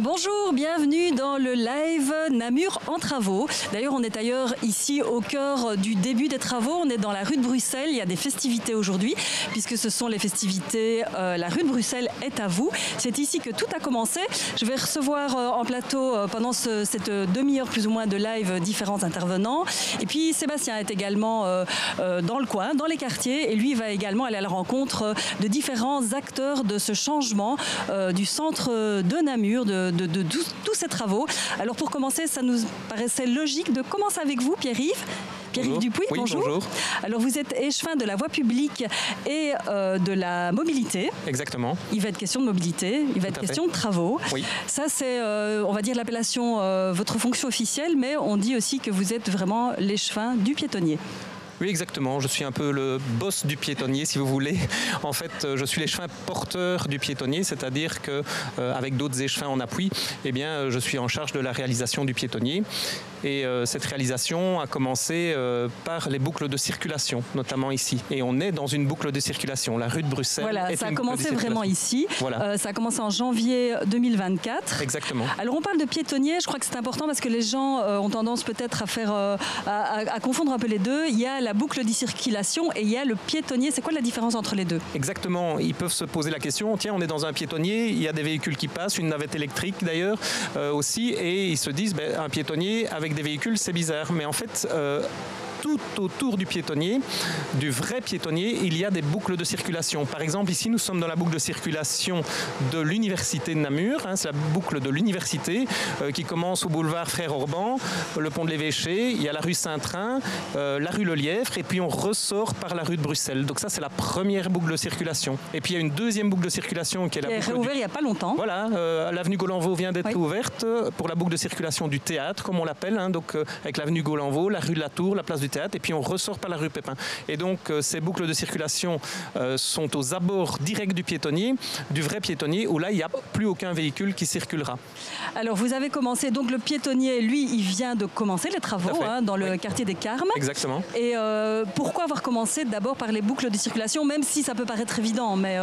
Bonjour, bienvenue dans le live Namur en travaux. D'ailleurs, on est ailleurs ici au cœur du début des travaux. On est dans la rue de Bruxelles. Il y a des festivités aujourd'hui, puisque ce sont les festivités La rue de Bruxelles est à vous. C'est ici que tout a commencé. Je vais recevoir en plateau pendant cette demi-heure plus ou moins de live différents intervenants. Et puis Sébastien est également dans le coin, dans les quartiers, et lui va également aller à la rencontre de différents acteurs de ce changement du centre de Namur, de tous ces travaux. Alors pour commencer, ça nous paraissait logique de commencer avec vous, Pierre-Yves. Pierre-Yves Dupuis, oui, bonjour. Alors vous êtes échevin de la voie publique et de la mobilité. Exactement. Il va être question de mobilité, il va être question de travaux. Oui. Ça c'est, on va dire l'appellation, votre fonction officielle, mais on dit aussi que vous êtes vraiment l'échevin du piétonnier. Oui, exactement. Je suis un peu le boss du piétonnier, si vous voulez. En fait, je suis l'échevin porteur du piétonnier, c'est-à-dire que avec d'autres échevins en appui, eh bien, je suis en charge de la réalisation du piétonnier. Et cette réalisation a commencé par les boucles de circulation, notamment ici. Et on est dans une boucle de circulation. La rue de Bruxelles. Voilà, ça a commencé vraiment ici. Voilà. Ça a commencé en janvier 2024. Exactement. Alors on parle de piétonnier, je crois que c'est important parce que les gens ont tendance peut-être à faire, à confondre un peu les deux. Il y a la boucle de circulation et il y a le piétonnier. C'est quoi la différence entre les deux? Exactement. Ils peuvent se poser la question, tiens, on est dans un piétonnier, il y a des véhicules qui passent, une navette électrique d'ailleurs aussi, et ils se disent, ben, un piétonnier avec des véhicules, c'est bizarre. Mais en fait, tout autour du piétonnier, du vrai piétonnier, il y a des boucles de circulation. Par exemple, ici, nous sommes dans la boucle de circulation de l'université de Namur. Hein, c'est la boucle de l'université qui commence au boulevard Frère Orban, le pont de l'Évêché, il y a la rue Saint-Train, la rue Le Lièvre, et puis on ressort par la rue de Bruxelles. Donc ça, c'est la première boucle de circulation. Et puis il y a une deuxième boucle de circulation qui est la boucle réouverte il n'y a pas longtemps. Voilà, l'avenue Golanvaux vient d'être ouverte pour la boucle de circulation du théâtre, comme on l'appelle, hein, donc avec l'avenue Golanvaux, la rue de la Tour, la place du théâtre, et puis on ressort par la rue Pépin. Et donc ces boucles de circulation sont aux abords directs du piétonnier, du vrai piétonnier, où là il n'y a plus aucun véhicule qui circulera. Alors vous avez commencé, donc le piétonnier, lui, il vient de commencer les travaux hein, dans le quartier des Carmes. Exactement. Et pourquoi avoir commencé d'abord par les boucles de circulation, même si ça peut paraître évident, mais...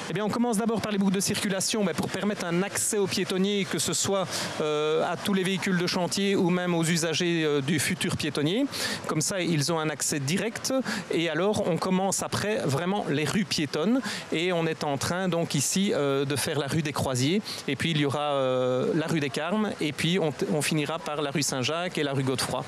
Eh bien on commence d'abord par les boucles de circulation pour permettre un accès aux piétonniers, que ce soit à tous les véhicules de chantier ou même aux usagers du futur piétonnier. Comme ça, ils ont un accès direct, et alors on commence après vraiment les rues piétonnes, et on est en train donc ici de faire la rue des Croisiers, et puis il y aura la rue des Carmes, et puis on finira par la rue Saint-Jacques et la rue Godefroy.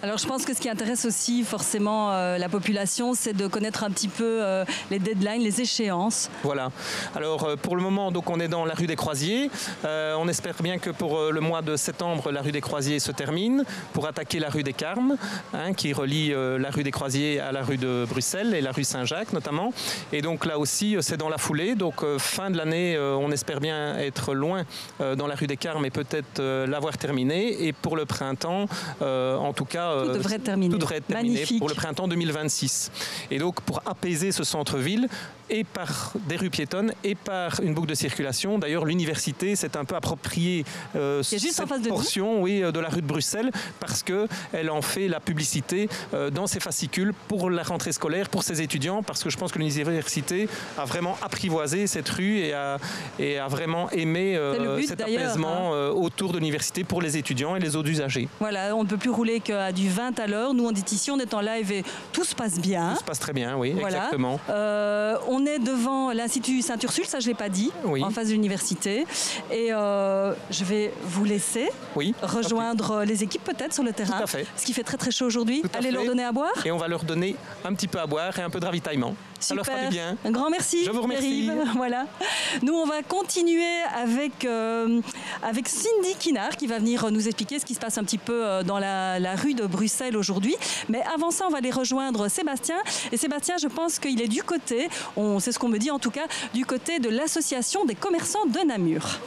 Alors je pense que ce qui intéresse aussi forcément la population, c'est de connaître un petit peu les deadlines, les échéances. Voilà. Alors pour le moment, donc, on est dans la rue des Croisiers. On espère bien que pour le mois de septembre, la rue des Croisiers se termine pour attaquer la rue des Carmes, hein, qui relie la rue des Croisiers à la rue de Bruxelles et la rue Saint-Jacques notamment. Et donc là aussi, c'est dans la foulée. Donc fin de l'année, on espère bien être loin dans la rue des Carmes et peut-être l'avoir terminée. Et pour le printemps, en tout cas, tout devrait être terminé. Tout devrait être terminé pour le printemps 2026. Et donc, pour apaiser ce centre-ville, et par des rues piétonnes, et par une boucle de circulation. D'ailleurs, l'université s'est un peu appropriée cette portion de la rue de Bruxelles, parce qu'elle en fait la publicité dans ses fascicules pour la rentrée scolaire, pour ses étudiants, parce que je pense que l'université a vraiment apprivoisé cette rue et a vraiment aimé cet apaisement autour de l'université pour les étudiants et les autres usagers. Voilà, on ne peut plus rouler qu'à du 20 à l'heure. Nous, on dit ici, on est en live et tout se passe bien. Tout se passe très bien, oui, voilà. Exactement. On est devant l'Institut Saint-Ursule, ça je ne l'ai pas dit, en face de l'université. Et je vais vous laisser rejoindre les équipes peut-être sur le terrain. Tout à fait. Ce qui fait très très chaud aujourd'hui. Allez leur donner à boire. Et on va leur donner un petit peu à boire et un peu de ravitaillement. Super. Ça leur fera du bien. Un grand merci. Je vous remercie. Voilà. Nous, on va continuer avec Cindy Kinard qui va venir nous expliquer ce qui se passe un petit peu dans la rue de Bruxelles aujourd'hui. Mais avant ça, on va aller rejoindre Sébastien. Et Sébastien, je pense qu'il est du côté, c'est ce qu'on me dit en tout cas, du côté de l'association des commerçants de Namur.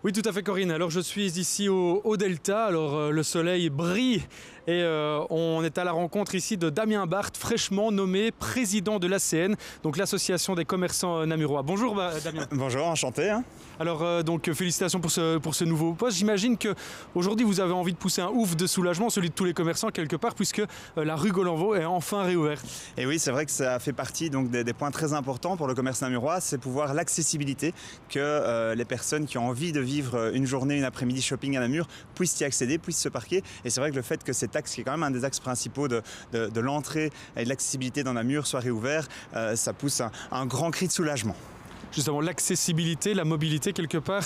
Oui, tout à fait, Corinne. Alors, je suis ici au Delta. Alors, le soleil brille et on est à la rencontre ici de Damien Barthes, fraîchement nommé président de l'ACN, donc l'association des commerçants namurois. Bonjour, Damien. Bonjour, enchanté. Alors, donc, félicitations pour ce nouveau poste. J'imagine qu'aujourd'hui, vous avez envie de pousser un ouf de soulagement, celui de tous les commerçants quelque part, puisque la rue Golenvaux est enfin réouverte. Et oui, c'est vrai que ça fait partie donc, des points très importants pour le commerce namurois, c'est pouvoir l'accessibilité, que les personnes qui ont envie de vivre une journée, une après-midi shopping à Namur puissent y accéder, puissent se parquer. Et c'est vrai que le fait que cet axe, qui est quand même un des axes principaux de l'entrée et de l'accessibilité dans Namur, soit réouvert, ça pousse un grand cri de soulagement. Justement, l'accessibilité, la mobilité quelque part,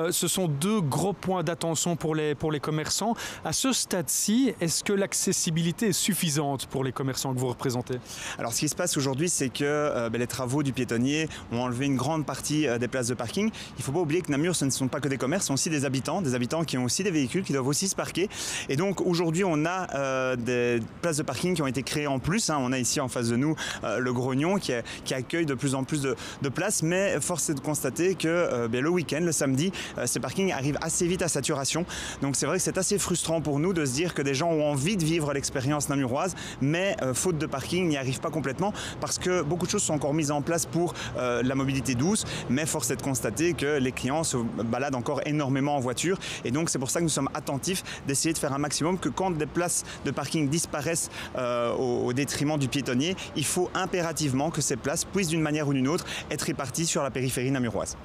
ce sont deux gros points d'attention pour les commerçants. À ce stade-ci, est-ce que l'accessibilité est suffisante pour les commerçants que vous représentez? Alors ce qui se passe aujourd'hui, c'est que les travaux du piétonnier ont enlevé une grande partie des places de parking. Il ne faut pas oublier que Namur, ce ne sont pas que des commerces, ce sont aussi des habitants qui ont aussi des véhicules, qui doivent aussi se parquer. Et donc aujourd'hui, on a des places de parking qui ont été créées en plus. On a ici en face de nous le Grognon qui accueille de plus en plus de places, mais force est de constater que le week-end, le samedi, ces parkings arrivent assez vite à saturation. Donc c'est vrai que c'est assez frustrant pour nous de se dire que des gens ont envie de vivre l'expérience namuroise, mais faute de parking, n'y arrivent pas complètement parce que beaucoup de choses sont encore mises en place pour la mobilité douce, mais force est de constater que les clients se baladent encore énormément en voiture. Et donc c'est pour ça que nous sommes attentifs d'essayer de faire un maximum que quand des places de parking disparaissent au détriment du piétonnier, il faut impérativement que ces places puissent d'une manière ou d'une autre être réparties sur la périphérie namuroise.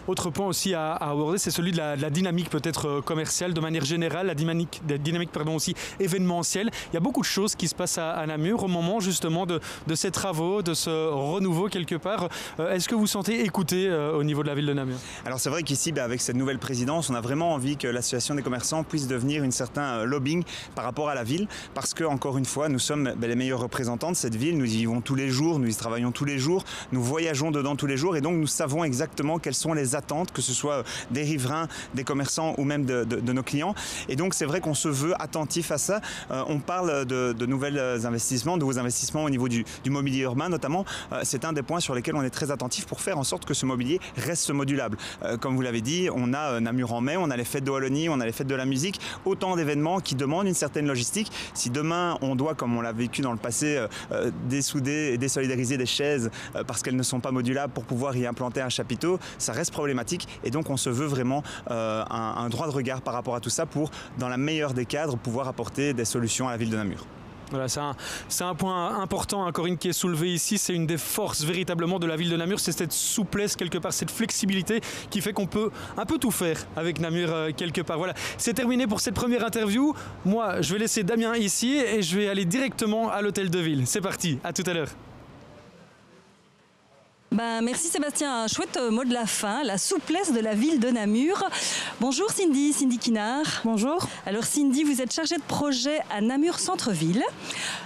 Autre point aussi à aborder, c'est celui de la dynamique peut-être commerciale de manière générale, la dynamique aussi événementielle. Il y a beaucoup de choses qui se passent à Namur au moment justement de ces travaux, de ce renouveau quelque part. Est-ce que vous sentez écouté au niveau de la ville de Namur? Alors c'est vrai qu'ici, avec cette nouvelle présidence, on a vraiment envie que l'association des commerçants puisse devenir un certain lobbying par rapport à la ville, parce que encore une fois, nous sommes les meilleurs représentants de cette ville. Nous y vivons tous les jours, nous y travaillons tous les jours, nous voyageons dedans tous les jours, et donc nous savons exactement quelles sont les attentes, que ce soit des riverains, des commerçants ou même de nos clients. Et donc c'est vrai qu'on se veut attentif à ça. On parle de nouveaux investissements au niveau du mobilier urbain notamment. C'est un des points sur lesquels on est très attentif pour faire en sorte que ce mobilier reste modulable. Comme vous l'avez dit, on a Namur en mai, on a les fêtes de Wallonie, on a les fêtes de la musique, autant d'événements qui demandent une certaine logistique. Si demain on doit, comme on l'a vécu dans le passé, dessouder et désolidariser des chaises parce qu'elles ne sont pas modulables pour pouvoir y implanter un chapiteau, ça reste problématique. Et donc on se veut vraiment un droit de regard par rapport à tout ça pour, dans la meilleure des cadres, pouvoir apporter des solutions à la ville de Namur. Voilà, c'est un point important, Corinne, qui est soulevé ici. C'est une des forces véritablement de la ville de Namur, c'est cette souplesse quelque part, cette flexibilité qui fait qu'on peut un peu tout faire avec Namur quelque part. Voilà, c'est terminé pour cette première interview. Moi, je vais laisser Damien ici et je vais aller directement à l'hôtel de ville. C'est parti, à tout à l'heure. Merci Sébastien, un chouette mot de la fin, la souplesse de la ville de Namur. Bonjour Cindy Kinard. Bonjour. Alors Cindy, vous êtes chargée de projet à Namur Centre-Ville.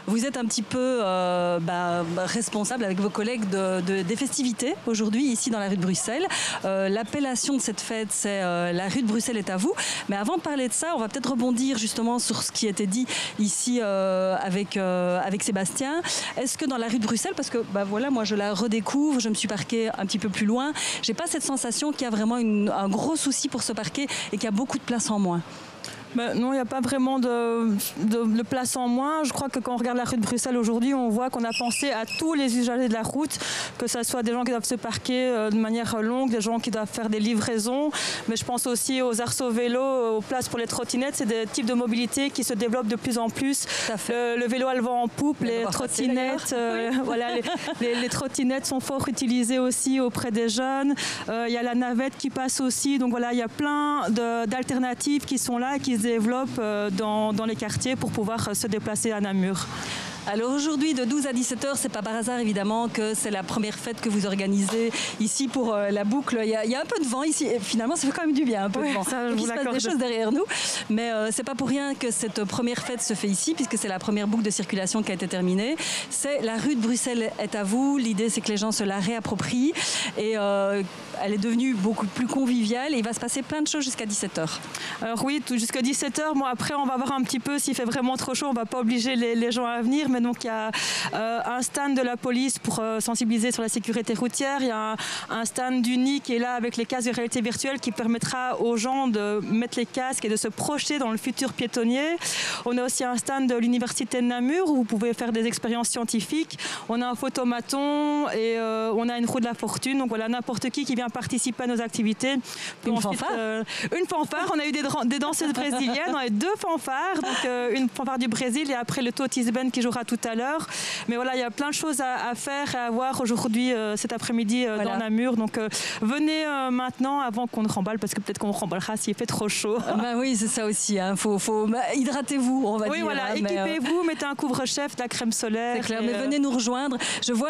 Vous êtes un petit peu responsable avec vos collègues des festivités aujourd'hui ici dans la rue de Bruxelles. L'appellation de cette fête, c'est la rue de Bruxelles est à vous. Mais avant de parler de ça, on va peut-être rebondir justement sur ce qui a été dit ici avec Sébastien. Est-ce que dans la rue de Bruxelles, parce que moi je la redécouvre, je me suis parquée un petit peu plus loin, j'ai pas cette sensation qu'il y a vraiment un gros souci pour se parquer et qu'il y a beaucoup de place en moins. Non, il n'y a pas vraiment de place en moins. Je crois que quand on regarde la rue de Bruxelles aujourd'hui, on voit qu'on a pensé à tous les usagers de la route, que ce soit des gens qui doivent se parquer de manière longue, des gens qui doivent faire des livraisons, mais je pense aussi aux arceaux vélos, aux places pour les trottinettes. C'est des types de mobilité qui se développent de plus en plus. Le vélo à le vent en poupe, les trottinettes, les trottinettes sont fort utilisées aussi auprès des jeunes. Il y a la navette qui passe aussi. Donc voilà, il y a plein d'alternatives qui sont là et qui se développent dans les quartiers pour pouvoir se déplacer à Namur. Alors aujourd'hui, de 12 à 17h, c'est pas par hasard évidemment que c'est la première fête que vous organisez ici pour la boucle. Il y a un peu de vent ici, et finalement ça fait quand même du bien, un peu de vent. Ça, il se passe des choses derrière nous, mais c'est pas pour rien que cette première fête se fait ici, puisque c'est la première boucle de circulation qui a été terminée. C'est la rue de Bruxelles est à vous. L'idée c'est que les gens se la réapproprient et elle est devenue beaucoup plus conviviale et il va se passer plein de choses jusqu'à 17h. Alors oui, jusqu'à 17h. Bon, après, on va voir un petit peu s'il fait vraiment trop chaud. On ne va pas obliger les gens à venir. Mais donc, il y a un stand de la police pour sensibiliser sur la sécurité routière. Il y a un stand d'Uni qui est là avec les casques de réalité virtuelle qui permettra aux gens de mettre les casques et de se projeter dans le futur piétonnier. On a aussi un stand de l'université de Namur où vous pouvez faire des expériences scientifiques. On a un photomaton et on a une roue de la fortune. Donc voilà, n'importe qui vient participer à nos activités. Une fanfare. Une fanfare. On a eu des danseuses brésiliennes. On a eu 2 fanfares. Donc une fanfare du Brésil et après le Totis Band qui jouera tout à l'heure. Mais voilà, il y a plein de choses à faire et à voir aujourd'hui, cet après-midi dans Namur. Donc venez maintenant avant qu'on ne remballe parce que peut-être qu'on remballera s'il fait trop chaud. Bah oui, c'est ça aussi. Hein. Faut hydratez-vous, on va dire. Oui, voilà, équipez-vous, mettez un couvre-chef, de la crème solaire. C'est clair, mais venez nous rejoindre. Je vois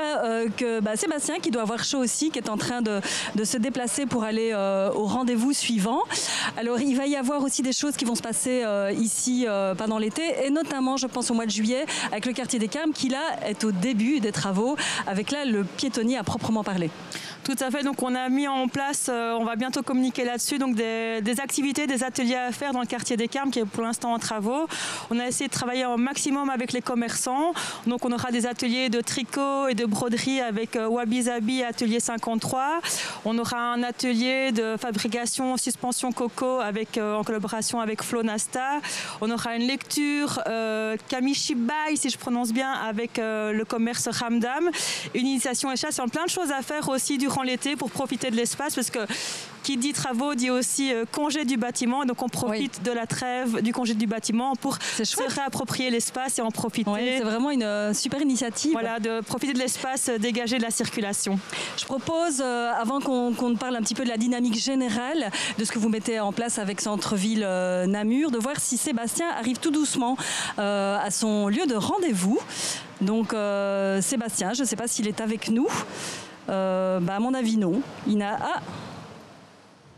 que Sébastien, qui doit avoir chaud aussi, qui est en train de se déplacer pour aller au rendez-vous suivant. Alors, il va y avoir aussi des choses qui vont se passer ici pendant l'été, et notamment, je pense, au mois de juillet, avec le quartier des Carmes, qui là est au début des travaux, avec là le piétonnier à proprement parler. Tout à fait, donc on a mis en place, on va bientôt communiquer là-dessus, donc des activités, des ateliers à faire dans le quartier des Carmes qui est pour l'instant en travaux. On a essayé de travailler au maximum avec les commerçants, donc on aura des ateliers de tricot et de broderie avec Wabi Zabi, atelier 53. On aura un atelier de fabrication suspension coco avec, en collaboration avec Flo Nasta. On aura une lecture Kamishibai, si je prononce bien, avec le commerce Ramdam. Une initiation et chasse, il y a plein de choses à faire aussi durant l'été pour profiter de l'espace parce que qui dit travaux dit aussi congé du bâtiment. Donc on profite de la trêve du congé du bâtiment pour se réapproprier l'espace et en profiter. Oui, c'est vraiment une super initiative. Voilà, de profiter de l'espace dégagé de la circulation. Je propose, avant qu'on parle un petit peu de la dynamique générale de ce que vous mettez en place avec Centre-Ville Namur, de voir si Sébastien arrive tout doucement à son lieu de rendez-vous. Donc Sébastien, je ne sais pas s'il est avec nous. À mon avis, non.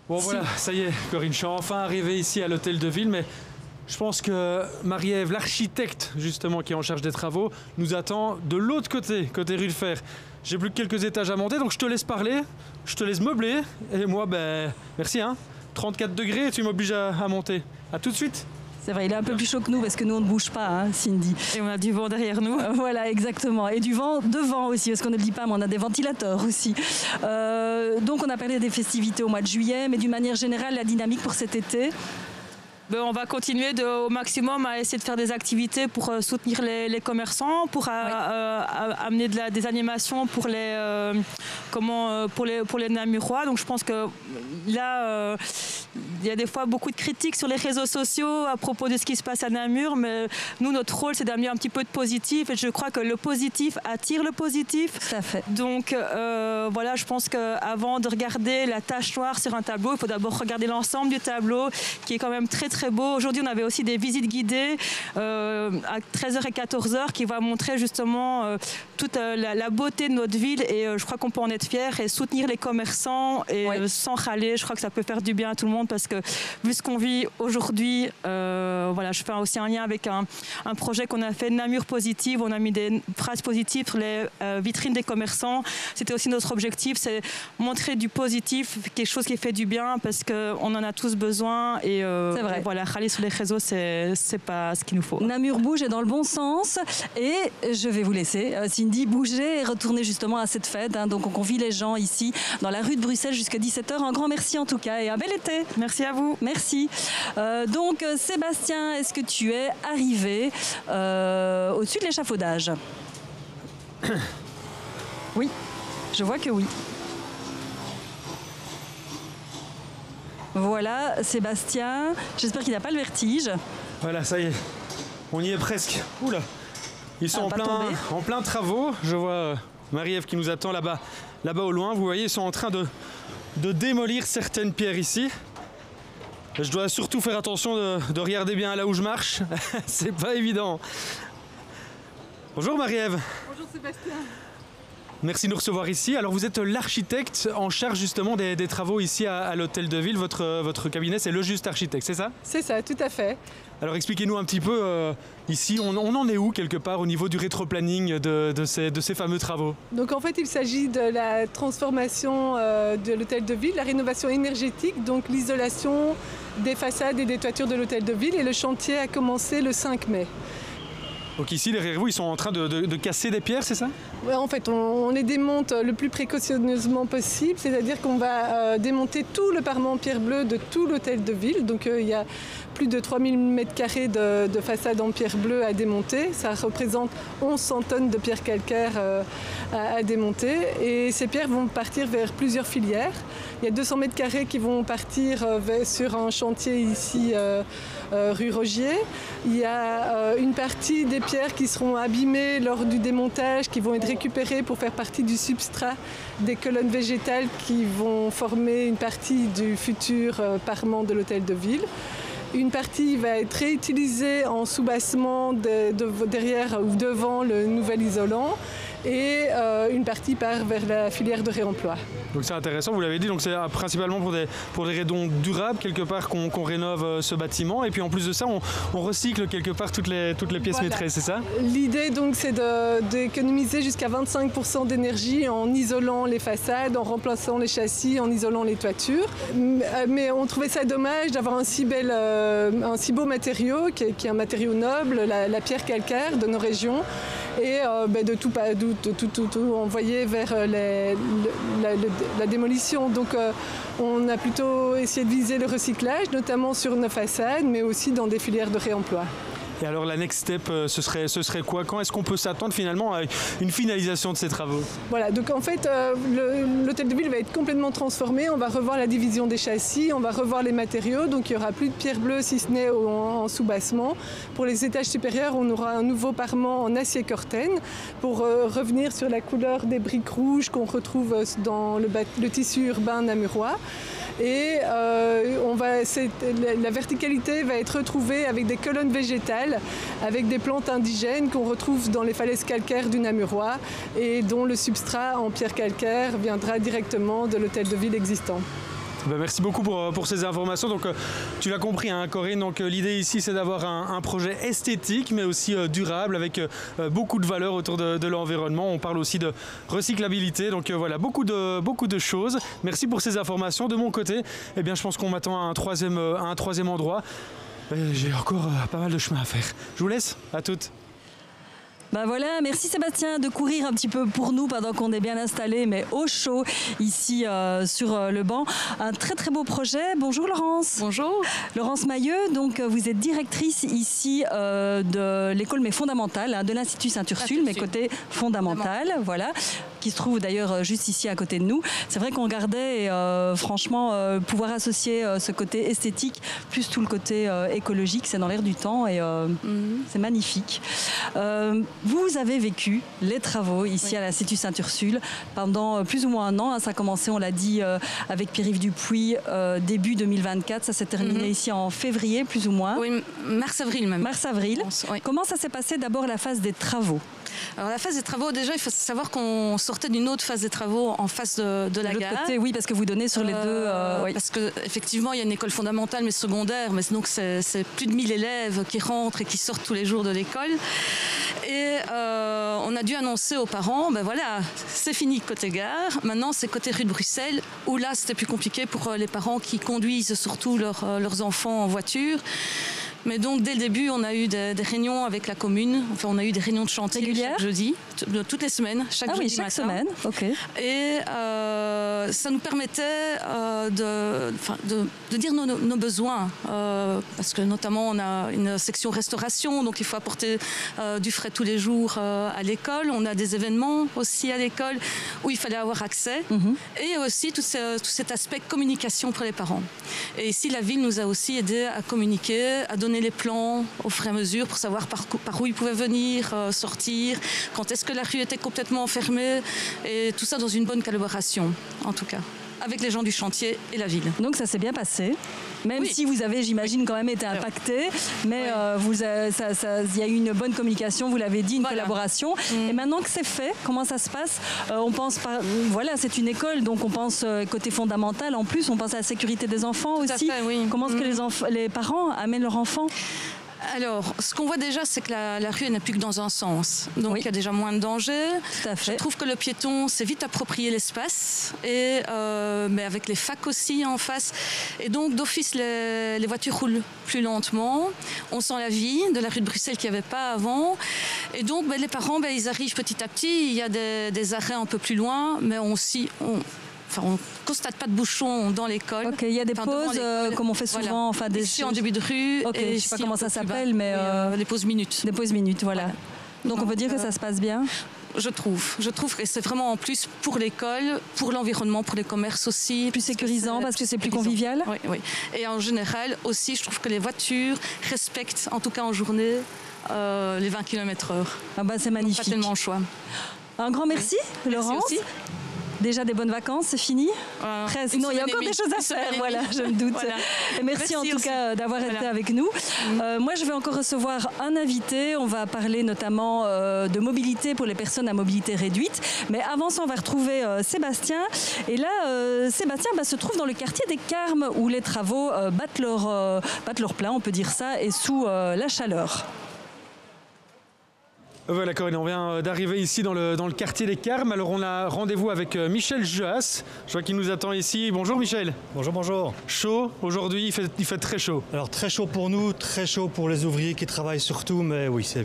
Bon voilà, ça y est, Corinne, je suis enfin arrivé ici à l'hôtel de ville, mais je pense que Marie-Ève, l'architecte justement qui est en charge des travaux, nous attend de l'autre côté rue de Fer. J'ai plus que quelques étages à monter, donc je te laisse parler, je te laisse meubler, et moi, merci, 34 degrés et tu m'obliges à monter. À tout de suite. C'est vrai, il est un peu plus chaud que nous parce que nous, on ne bouge pas, Cindy. Et on a du vent derrière nous. Voilà, exactement. Et du vent devant aussi, parce qu'on ne le dit pas, mais on a des ventilateurs aussi. Donc, on a parlé des festivités au mois de juillet, mais d'une manière générale, la dynamique pour cet été. On va continuer au maximum à essayer de faire des activités pour soutenir les commerçants, pour amener des animations pour les Namurois. Donc je pense que là, il y a des fois beaucoup de critiques sur les réseaux sociaux à propos de ce qui se passe à Namur, mais nous, notre rôle, c'est d'amener un petit peu de positif. Et je crois que le positif attire le positif. Tout à fait. Donc voilà, je pense qu'avant de regarder la tache noire sur un tableau, il faut d'abord regarder l'ensemble du tableau, qui est quand même très très beau. Aujourd'hui, on avait aussi des visites guidées à 13h et 14h qui va montrer justement toute la beauté de notre ville et je crois qu'on peut en être fier et soutenir les commerçants et sans râler. Je crois que ça peut faire du bien à tout le monde parce que vu ce qu'on vit aujourd'hui, voilà, je fais aussi un lien avec un projet qu'on a fait, Namur Positive. On a mis des phrases positives sur les vitrines des commerçants. C'était aussi notre objectif, c'est montrer du positif, quelque chose qui fait du bien parce qu'on en a tous besoin et c'est vrai. Voilà, râler sur les réseaux, c'est pas ce qu'il nous faut. Namur bouge et dans le bon sens. Et je vais vous laisser, Cindy, bouger et retourner justement à cette fête. Donc on convie les gens ici dans la rue de Bruxelles jusqu'à 17h. Un grand merci en tout cas et un bel été. Merci à vous. Merci. Donc Sébastien, est-ce que tu es arrivé au-dessus de l'échafaudage? Oui, je vois que oui. Voilà, Sébastien. J'espère qu'il n'a pas le vertige. Voilà, ça y est. On y est presque. Oula. Ils sont en plein travaux. Je vois Marie-Ève qui nous attend là-bas au loin. Vous voyez, ils sont en train de démolir certaines pierres ici. Je dois surtout faire attention de regarder bien là où je marche. C'est pas évident. Bonjour Marie-Ève. Bonjour Sébastien. Merci de nous recevoir ici. Alors vous êtes l'architecte en charge justement des travaux ici à l'Hôtel de Ville. Votre cabinet, c'est Le Juste Architecte, c'est ça? C'est ça, tout à fait. Alors expliquez-nous un petit peu, ici, on en est où quelque part au niveau du rétroplanning de ces fameux travaux? Donc en fait, il s'agit de la transformation de l'Hôtel de Ville, la rénovation énergétique, donc l'isolation des façades et des toitures de l'Hôtel de Ville. Et le chantier a commencé le 5 mai. Donc ici, derrière vous, ils sont en train de casser des pierres, c'est ça? Ouais, en fait, on les démonte le plus précautionneusement possible, c'est-à-dire qu'on va démonter tout le parement en pierre bleue de tout l'Hôtel de Ville. Donc il y a plus de 3000 m² de façade en pierre bleue à démonter. Ça représente 1100 tonnes de pierres calcaires à démonter. Et ces pierres vont partir vers plusieurs filières. Il y a 200 m² qui vont partir sur un chantier ici, rue Rogier. Il y a une partie des pierres qui seront abîmées lors du démontage, qui vont être récupérées pour faire partie du substrat des colonnes végétales qui vont former une partie du futur parement de l'Hôtel de Ville. Une partie va être réutilisée en soubassement derrière ou devant le nouvel isolant. Et une partie part vers la filière de réemploi. Donc c'est intéressant, vous l'avez dit, donc c'est principalement pour des raisons durables quelque part qu'on rénove ce bâtiment, et puis en plus de ça on recycle quelque part toutes les pièces maîtresses, c'est ça? L'idée donc c'est d'économiser jusqu'à 25% d'énergie en isolant les façades, en remplaçant les châssis, en isolant les toitures. Mais on trouvait ça dommage d'avoir un si beau matériau qui est un matériau noble, la pierre calcaire de nos régions, et de tout envoyer vers la démolition. Donc on a plutôt essayé de viser le recyclage, notamment sur nos façades, mais aussi dans des filières de réemploi. Et alors la next step, ce serait quoi? Quand est-ce qu'on peut s'attendre finalement à une finalisation de ces travaux? Voilà, donc en fait l'Hôtel de Ville va être complètement transformé. On va revoir la division des châssis, on va revoir les matériaux, donc il n'y aura plus de pierre bleue si ce n'est en soubassement. Pour les étages supérieurs, on aura un nouveau parement en acier corten pour revenir sur la couleur des briques rouges qu'on retrouve dans le tissu urbain namurois. Et la verticalité va être retrouvée avec des colonnes végétales, avec des plantes indigènes qu'on retrouve dans les falaises calcaires du Namurois et dont le substrat en pierre calcaire viendra directement de l'Hôtel de Ville existant. Merci beaucoup pour ces informations. Donc, tu l'as compris, hein, Corinne. Donc, l'idée ici, c'est d'avoir un projet esthétique, mais aussi durable, avec beaucoup de valeurs autour de l'environnement. On parle aussi de recyclabilité. Donc, voilà, beaucoup de choses. Merci pour ces informations. De mon côté, eh bien, je pense qu'on m'attend à un troisième endroit. J'ai encore pas mal de chemin à faire. Je vous laisse. À toutes. Ben voilà, merci Sébastien de courir un petit peu pour nous pendant qu'on est bien installé, mais au chaud ici sur le banc. Un très très beau projet. Bonjour Laurence. Bonjour. Laurence Mailleux, donc vous êtes directrice ici de l'école mais fondamentale, hein, de l'Institut Sainte-Ursule, mais côté fondamental, voilà, qui se trouve d'ailleurs juste ici à côté de nous. C'est vrai qu'on regardait et franchement pouvoir associer ce côté esthétique plus tout le côté écologique, c'est dans l'air du temps et c'est magnifique. Vous avez vécu les travaux ici à l'Institut Sainte-Ursule pendant plus ou moins un an. Ça a commencé, on l'a dit, avec Pierre-Yves Dupuis, début 2024. Ça s'est terminé ici en février, plus ou moins. Oui, mars-avril même. Mars-avril. Oui. Comment ça s'est passé d'abord la phase des travaux? Alors la phase des travaux, déjà, il faut savoir qu'on sortait d'une autre phase des travaux en face de la gare. Côté, oui, parce que vous donnez sur les deux. Oui. Parce qu'effectivement, il y a une école fondamentale, mais secondaire. Mais donc, c'est plus de 1000 élèves qui rentrent et qui sortent tous les jours de l'école. Et on a dû annoncer aux parents, ben voilà, c'est fini côté gare. Maintenant, c'est côté rue de Bruxelles, où là, c'était plus compliqué pour les parents qui conduisent surtout leurs enfants en voiture. Mais donc, dès le début, on a eu des réunions avec la commune. Enfin, on a eu des réunions de chantier régulières chaque jeudi, toutes les semaines, chaque jeudi chaque matin. semaine, ok. Et ça nous permettait de dire nos besoins. Parce que notamment, on a une section restauration, donc il faut apporter du frais tous les jours à l'école. On a des événements aussi à l'école où il fallait avoir accès. Et aussi tout cet aspect communication pour les parents. Et ici, la ville nous a aussi aidé à communiquer, à donner les plans au fur et à mesure pour savoir par où ils pouvaient venir, sortir, quand est-ce que la rue était complètement fermée, et tout ça dans une bonne collaboration, en tout cas. avec les gens du chantier et la ville. Donc ça s'est bien passé, même Oui. si vous avez, j'imagine, quand même été impacté, mais il y a eu une bonne communication, vous l'avez dit, une collaboration. Et maintenant que c'est fait, comment ça se passe? On pense voilà, c'est une école, donc on pense côté fondamental. En plus, on pense à la sécurité des enfants aussi. Tout à fait, oui. Comment est-ce que les parents amènent leurs enfants? Alors, ce qu'on voit déjà, c'est que la rue n'est plus que dans un sens. Donc, il y a déjà moins de danger. Tout à fait. Je trouve que le piéton s'est vite approprié l'espace, mais avec les facs aussi en face. Et donc, d'office, les voitures roulent plus lentement. On sent la vie de la rue de Bruxelles qu'il n'y avait pas avant. Et donc, les parents, ils arrivent petit à petit. Il y a des arrêts un peu plus loin, mais on ne constate pas de bouchons dans l'école. Ok, il y a des pauses, comme on fait souvent. Voilà. Ici, en début de rue. Ok, je ne sais pas comment ça s'appelle, mais... des pauses minutes. Des pauses minutes, voilà. Donc on peut dire que ça se passe bien? Je trouve que c'est vraiment en plus pour l'école, pour l'environnement, pour les commerces aussi. Plus sécurisant parce que c'est plus convivial? Oui. Et en général aussi, je trouve que les voitures respectent, en tout cas en journée, les 20 km/h. Ah bah c'est magnifique. Pas tellement le choix. Un grand merci, Laurence. Merci aussi. Déjà des bonnes vacances, c'est fini? Presque. Non, il y a encore des choses à faire, voilà, je me doute. Voilà. Et merci en tout cas d'avoir été avec nous. Moi, je vais encore recevoir un invité. On va parler notamment de mobilité pour les personnes à mobilité réduite. Mais avant ça, on va retrouver Sébastien. Et là, Sébastien se trouve dans le quartier des Carmes où les travaux battent leur plein, on peut dire ça, et sous la chaleur. Voilà Corinne, on vient d'arriver ici dans le quartier des Carmes. Alors on a rendez-vous avec Michel Juas. Je vois qu'il nous attend ici. Bonjour Michel. Bonjour, bonjour. Chaud aujourd'hui, il fait très chaud. Alors très chaud pour nous, très chaud pour les ouvriers qui travaillent surtout. Mais oui, ce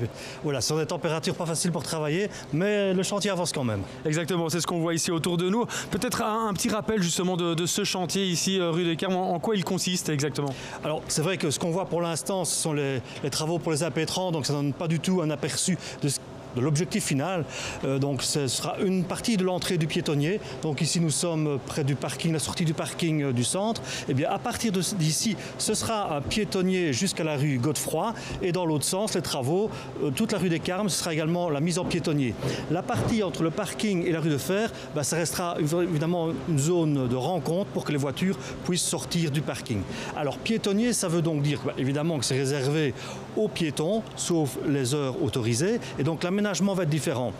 sont des températures pas faciles pour travailler, mais le chantier avance quand même. Exactement, c'est ce qu'on voit ici autour de nous. Peut-être un petit rappel justement de ce chantier ici, rue des Carmes. En quoi il consiste exactement? Alors c'est vrai que ce qu'on voit pour l'instant, ce sont les travaux pour les impétrants, donc ça ne donne pas du tout un aperçu de l'objectif final. Donc ce sera une partie de l'entrée du piétonnier. Donc ici nous sommes près du parking, la sortie du parking du centre. Et bien à partir d'ici, ce sera un piétonnier jusqu'à la rue Godefroy. Et dans l'autre sens, les travaux, toute la rue des Carmes, ce sera également la mise en piétonnier. La partie entre le parking et la rue de Fer, ça restera évidemment une zone de rencontre pour que les voitures puissent sortir du parking. Alors piétonnier, ça veut donc dire évidemment que c'est réservé aux piétons, sauf les heures autorisées. Et donc l'aménagement va être différent.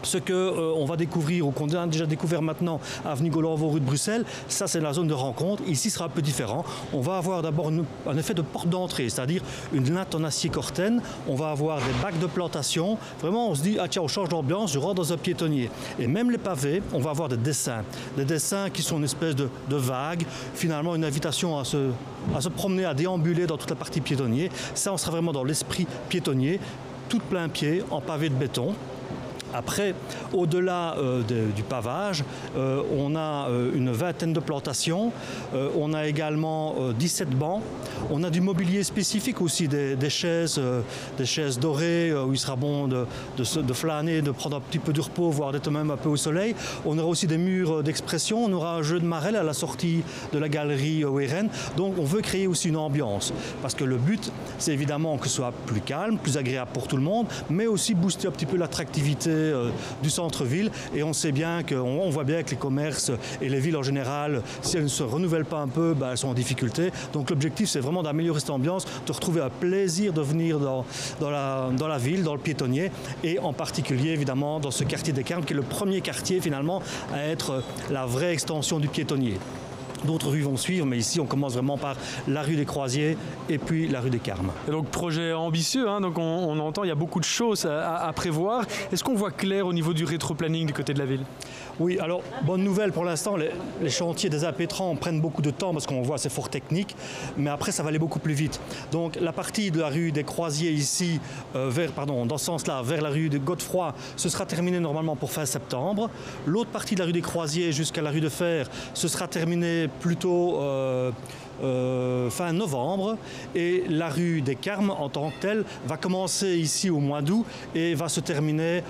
Ce qu'on va découvrir ou qu'on a déjà découvert maintenant à Avenue Gaulle-Envaux, rue de Bruxelles, ça c'est la zone de rencontre. Ici sera un peu différent. On va avoir d'abord un effet de porte d'entrée, c'est-à-dire une natte en acier corten. On va avoir des bacs de plantation. Vraiment on se dit, ah tiens, on change d'ambiance, je rentre dans un piétonnier. Et même les pavés, on va avoir des dessins. Des dessins qui sont une espèce de vague, finalement une invitation à se promener, à déambuler dans toute la partie piétonnier. Ça, on sera vraiment dans l'esprit piétonnier, tout plein pied, en pavé de béton. Après, au-delà du pavage, on a une vingtaine de plantations, on a également 17 bancs, on a du mobilier spécifique aussi, des chaises dorées où il sera bon de flâner, de prendre un petit peu de repos, voire d'être même un peu au soleil. On aura aussi des murs d'expression, on aura un jeu de marelle à la sortie de la galerie Weren. Donc on veut créer aussi une ambiance, parce que le but, c'est évidemment que ce soit plus calme, plus agréable pour tout le monde, mais aussi booster un petit peu l'attractivité du centre-ville. Et on sait bien on voit bien que les commerces et les villes en général, si elles ne se renouvellent pas un peu, elles sont en difficulté. Donc l'objectif, c'est vraiment d'améliorer cette ambiance, de retrouver un plaisir de venir dans la ville, dans le piétonnier, et en particulier évidemment dans ce quartier des Carmes qui est le premier quartier finalement à être la vraie extension du piétonnier. D'autres rues vont suivre, mais ici on commence vraiment par la rue des Croisiers et puis la rue des Carmes. Et donc projet ambitieux, donc on entend, il y a beaucoup de choses à prévoir. Est-ce qu'on voit clair au niveau du rétroplanning du côté de la ville? Oui, alors bonne nouvelle pour l'instant, les chantiers des impétrants prennent beaucoup de temps parce qu'on voit c'est fort technique, mais après ça va aller beaucoup plus vite. Donc la partie de la rue des Croisiers ici, dans ce sens-là, vers la rue de Godefroy, ce sera terminé normalement pour fin septembre. L'autre partie de la rue des Croisiers jusqu'à la rue de Fer, ce sera terminé plutôt fin novembre et la rue des Carmes en tant que telle va commencer ici au mois d'août et va se terminer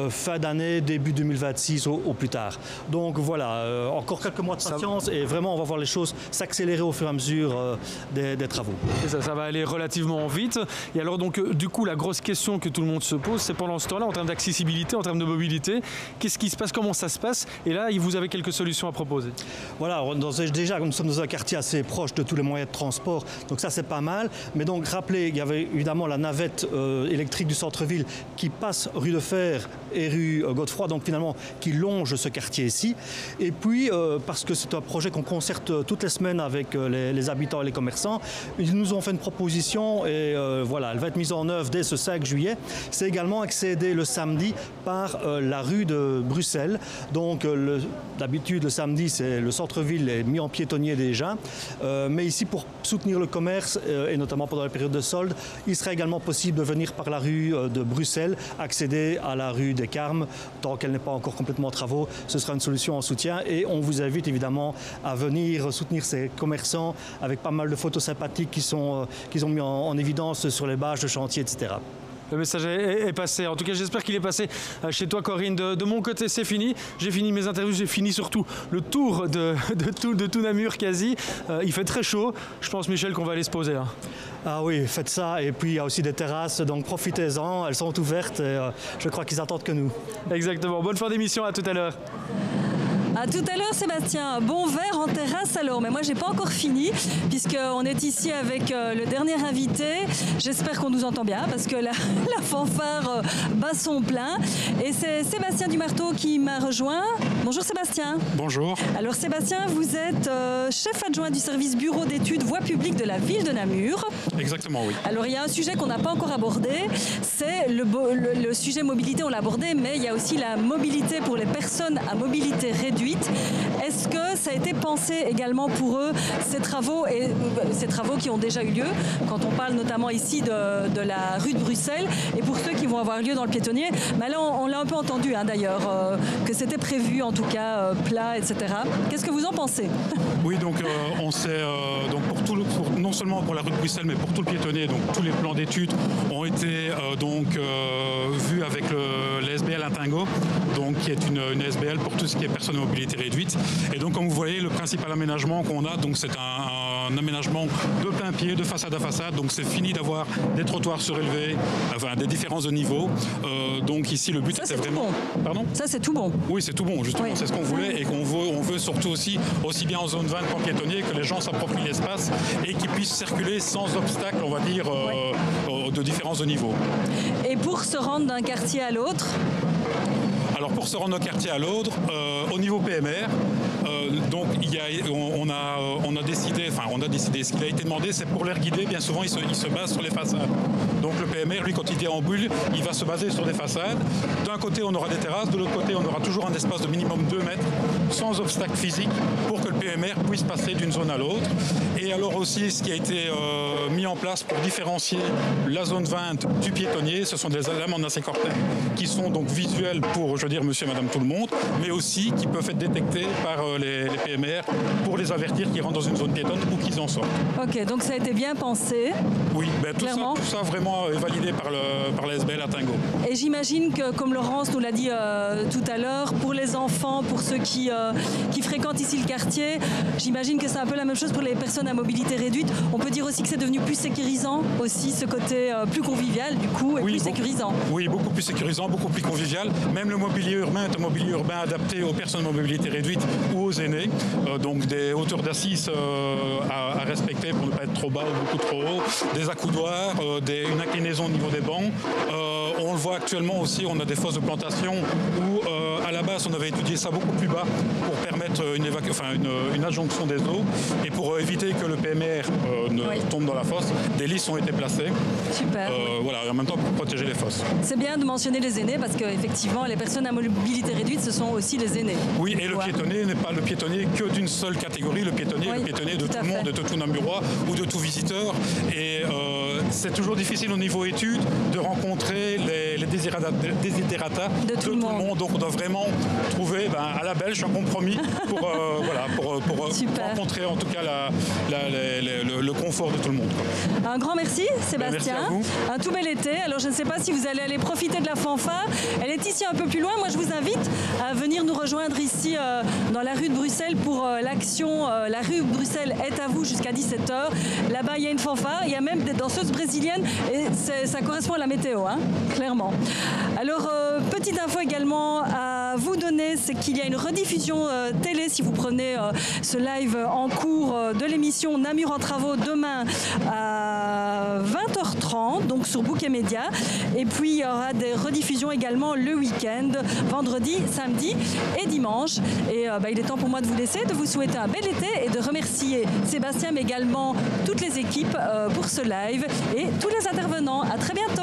fin d'année, début 2026 au plus tard. Donc voilà, encore quelques mois de patience et vraiment on va voir les choses s'accélérer au fur et à mesure des travaux. Et ça va aller relativement vite. Et alors donc du coup la grosse question que tout le monde se pose, c'est pendant ce temps-là, en termes d'accessibilité, en termes de mobilité, qu'est-ce qui se passe, comment ça se passe? Et là, vous avez quelques solutions à proposer. Voilà, déjà nous sommes dans un quartier assez proche de tous les moyens de transport, donc ça c'est pas mal. Mais donc rappelez, il y avait évidemment la navette électrique du centre-ville qui passe rue de Fer et rue Godefroy, donc finalement qui longe ce quartier ici. Et puis, parce que c'est un projet qu'on concerte toutes les semaines avec les habitants et les commerçants, ils nous ont fait une proposition et voilà, elle va être mise en œuvre dès ce 5 juillet. C'est également accéder le samedi par la rue de Bruxelles. Donc d'habitude le samedi, le centre-ville est mis en piétonnier déjà. Mais ici, pour soutenir le commerce et notamment pendant la période de solde, il sera également possible de venir par la rue de Bruxelles, accéder à la rue des Carmes, tant qu'elle n'est pas encore complètement en travaux. Ce sera une solution en soutien et on vous invite évidemment à venir soutenir ces commerçants avec pas mal de photos sympathiques qu'ils ont mis en évidence sur les bâches de chantier, etc. Le message est passé. En tout cas, j'espère qu'il est passé chez toi, Corinne. De mon côté, c'est fini. J'ai fini mes interviews. J'ai fini surtout le tour de tout Namur quasi. Il fait très chaud. Je pense, Michel, qu'on va aller se poser là. Ah oui, faites ça. Et puis, il y a aussi des terrasses. Donc, profitez-en. Elles sont ouvertes. Et, je crois qu'ils attendent que nous. Exactement. Bonne fin d'émission. À tout à l'heure. À tout à l'heure, Sébastien. Bon verre en terrasse alors, mais moi j'ai pas encore fini puisqu'on est ici avec le dernier invité. J'espère qu'on nous entend bien parce que la fanfare bat son plein. Et c'est Sébastien Dumarteau qui m'a rejoint. Bonjour Sébastien. Bonjour. Alors Sébastien, vous êtes chef adjoint du service bureau d'études voies publiques de la ville de Namur. Exactement, oui. Alors il y a un sujet qu'on n'a pas encore abordé, c'est le sujet mobilité, on l'a abordé, mais il y a aussi la mobilité pour les personnes à mobilité réduite. Est-ce que ça a été pensé également pour eux, ces travaux qui ont déjà eu lieu, quand on parle notamment ici de la rue de Bruxelles, et pour ceux qui vont avoir lieu dans le piétonnier, bah là on l'a un peu entendu d'ailleurs, que c'était prévu en tout cas, plat, etc. Qu'est-ce que vous en pensez? Oui, donc on sait, donc non seulement pour la rue de Bruxelles, mais pour tout le piétonnier, donc tous les plans d'études ont été vus avec l'SBL Intingo, donc qui est une SBL pour tout ce qui est personnes à mobilité réduite. Et donc, comme vous voyez, le principal aménagement qu'on a, donc c'est un aménagement de plein pied, de façade à façade. Donc, c'est fini d'avoir des trottoirs surélevés, enfin des différences de niveau. Donc ici, le but était vraiment. Bon. Pardon ? Ça, c'est tout bon. Oui, c'est tout bon. Justement, oui. C'est ce qu'on voulait et on veut surtout aussi bien en zone 20 qu'en piétonnier, que les gens s'approprient l'espace et qu'ils puissent circuler sans obstacle, on va dire, de différence de niveau. Et pour se rendre d'un quartier à l'autre? Alors pour se rendre d'un quartier à l'autre, au niveau PMR, donc on a décidé, ce qu'il a été demandé, c'est pour l'air guidé, bien souvent il se base sur les façades. Donc le PMR, lui, quand il déambule, il va se baser sur des façades. D'un côté, on aura des terrasses, de l'autre côté, on aura toujours un espace de minimum 2 mètres, sans obstacle physique, pour que le PMR puisse passer d'une zone à l'autre. Et alors aussi, ce qui a été mis en place pour différencier la zone 20 du piétonnier, ce sont des amendes insécortées qui sont donc visuelles pour, je veux dire, monsieur et madame tout le monde, mais aussi qui peuvent être détectés par les PMR pour les avertir qu'ils rentrent dans une zone piétonne ou qu'ils en sortent. Ok, donc ça a été bien pensé. Oui, tout ça vraiment est validé par la SBL Intingo. Et j'imagine que, comme Laurence nous l'a dit tout à l'heure, pour les enfants, pour ceux qui fréquentent ici le quartier, j'imagine que c'est un peu la même chose pour les personnes à mobilité réduite. On peut dire aussi que c'est devenu plus sécurisant, aussi ce côté plus convivial du coup, et plus sécurisant. Oui, beaucoup plus sécurisant, beaucoup plus convivial. Même le mobilier urbain est un mobilier urbain adapté aux personnes à mobilité réduite ou aux aînés. Donc des hauteurs d'assises à respecter pour ne pas être trop bas ou beaucoup trop haut, des accoudoirs, une inclinaison au niveau des bancs. On le voit actuellement aussi, on a des fosses de plantation où à la base on avait étudié ça beaucoup plus bas pour permettre une adjonction des eaux et pour éviter que le PMR ne tombe dans la fosse. Des listes ont été placées. Super. Voilà, et en même temps pour protéger les fosses. C'est bien de mentionner les aînés parce qu'effectivement les personnes à mobilité réduite ce sont aussi les aînés. Oui, et le piétonnier n'est pas le piétonnier que d'une seule catégorie. Le piétonnier est le piétonnier de tout le monde, de tout Namurois ou de tout visiteur. Et c'est toujours difficile au niveau études de rencontrer les desiderata de tout le monde. Donc on doit vraiment trouver à la belge un compromis pour rencontrer en tout cas le confort de tout le monde, quoi. Un grand merci Sébastien. Merci à vous. Un tout bel été. Alors je ne sais pas si vous allez aller profiter de la fanfare. Elle est ici un peu plus loin. Moi je vous invite à venir nous rejoindre ici dans la rue de Bruxelles pour l'action La rue de Bruxelles est à vous jusqu'à 17h. Là-bas il y a une fanfare. Il y a même des danseuses brésiliennes et ça correspond à la météo, hein, clairement. Alors petite info également à vous donner, c'est qu'il y a une rediffusion télé si vous prenez ce live en cours de l'émission Namur en travaux demain à 20h30, donc sur Bouquet Média. Et puis il y aura des rediffusions également le week-end, vendredi, samedi et dimanche. Et il est temps pour moi de vous laisser, de vous souhaiter un bel été et de remercier Sébastien mais également toutes les équipes pour ce live et tous les intervenants. À très bientôt.